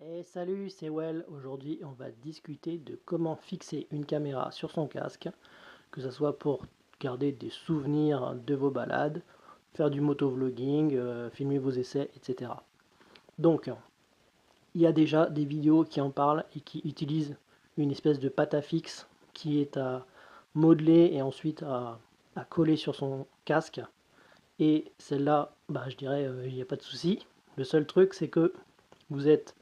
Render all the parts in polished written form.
Et salut, c'est Well. Aujourd'hui, on va discuter de comment fixer une caméra sur son casque, que ce soit pour garder des souvenirs de vos balades, faire du motovlogging, filmer vos essais, etc. Donc, il y a déjà des vidéos qui en parlent et qui utilisent une espèce de pâte à fixe qui est à modeler et ensuite à coller sur son casque. Et celle-là, je dirais, il n'y a pas de souci. Le seul truc, c'est que vous êtes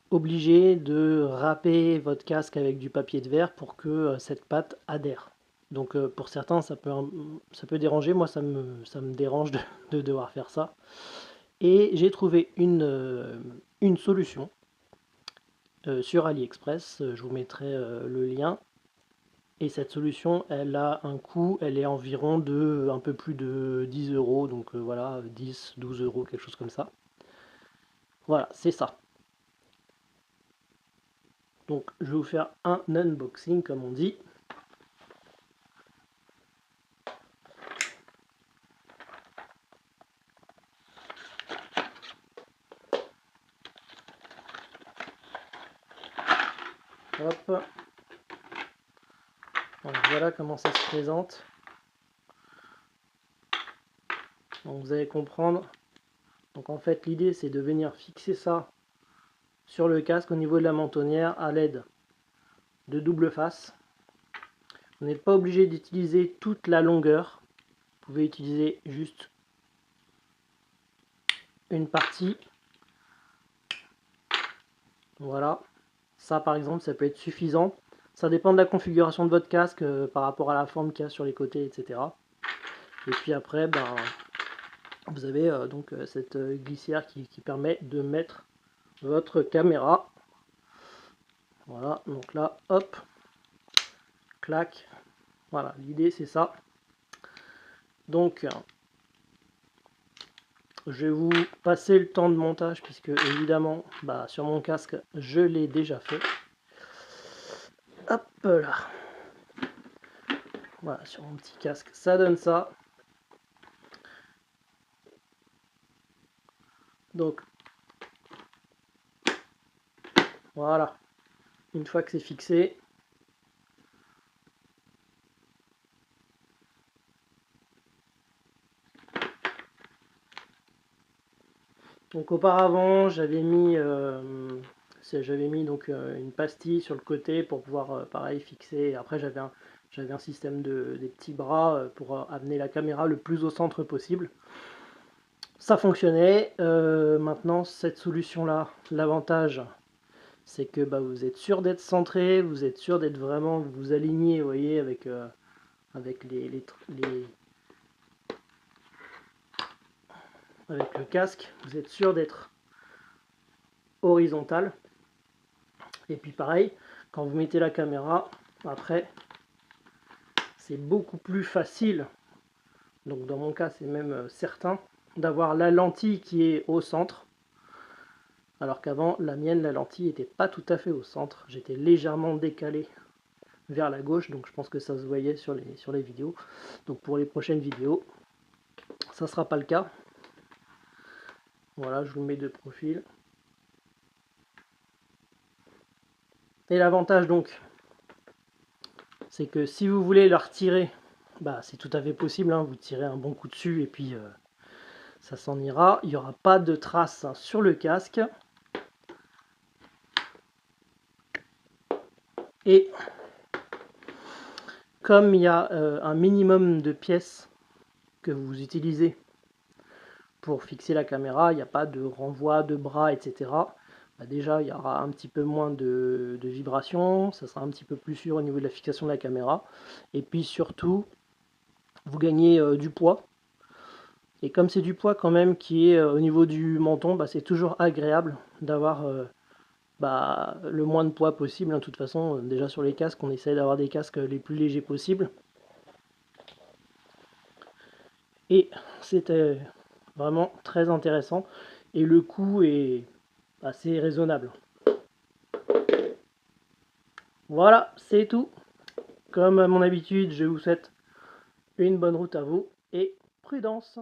obligé de râper votre casque avec du papier de verre pour que cette pâte adhère. Donc pour certains ça peut déranger, moi ça me dérange de devoir faire ça. Et j'ai trouvé une solution sur AliExpress, je vous mettrai le lien. Et cette solution, elle a un coût, elle est environ de un peu plus de 10 euros, donc voilà, 10-12 euros, quelque chose comme ça. Voilà, c'est ça. Donc je vais vous faire un unboxing comme on dit. Hop. Donc voilà comment ça se présente. Donc vous allez comprendre. Donc en fait l'idée c'est de venir fixer ça sur le casque au niveau de la mentonnière à l'aide de double face. Vous n'êtes pas obligé d'utiliser toute la longueur. Vous pouvez utiliser juste une partie. Voilà. Ça par exemple ça peut être suffisant. Ça dépend de la configuration de votre casque par rapport à la forme qu'il y a sur les côtés, etc. Et puis après, vous avez donc cette glissière qui permet de mettre votre caméra. Voilà, donc là, hop, clac. Voilà, l'idée c'est ça. Donc, je vais vous passer le temps de montage puisque évidemment, sur mon casque, je l'ai déjà fait. Hop là. Voilà, sur mon petit casque, ça donne ça. Donc, voilà. Une fois que c'est fixé, donc auparavant j'avais mis donc une pastille sur le côté pour pouvoir pareil fixer. Après j'avais un système des petits bras pour amener la caméra le plus au centre possible. Ça fonctionnait. Maintenant cette solution là, l'avantage c'est que vous êtes sûr d'être centré, vous êtes sûr d'être vraiment, vous alignez, vous voyez, avec avec le casque, vous êtes sûr d'être horizontal. Et puis pareil, quand vous mettez la caméra, après, c'est beaucoup plus facile, donc dans mon cas c'est même certain, d'avoir la lentille qui est au centre. Alors qu'avant, la mienne, la lentille n'était pas tout à fait au centre. J'étais légèrement décalé vers la gauche, donc je pense que ça se voyait sur les vidéos. Donc pour les prochaines vidéos, ça ne sera pas le cas. Voilà, je vous mets de profil. Et l'avantage donc, c'est que si vous voulez la retirer, c'est tout à fait possible, hein, vous tirez un bon coup dessus et puis ça s'en ira. Il n'y aura pas de traces sur le casque. Et comme il y a un minimum de pièces que vous utilisez pour fixer la caméra, il n'y a pas de renvoi de bras, etc. Déjà, il y aura un petit peu moins de vibrations, ça sera un petit peu plus sûr au niveau de la fixation de la caméra. Et puis surtout, vous gagnez du poids. Et comme c'est du poids quand même qui est au niveau du menton, c'est toujours agréable d'avoir le moins de poids possible. De toute façon, déjà sur les casques, on essaie d'avoir des casques les plus légers possibles. Et c'était vraiment très intéressant. Et le coût est assez raisonnable. Voilà, c'est tout. Comme à mon habitude, je vous souhaite une bonne route à vous et prudence.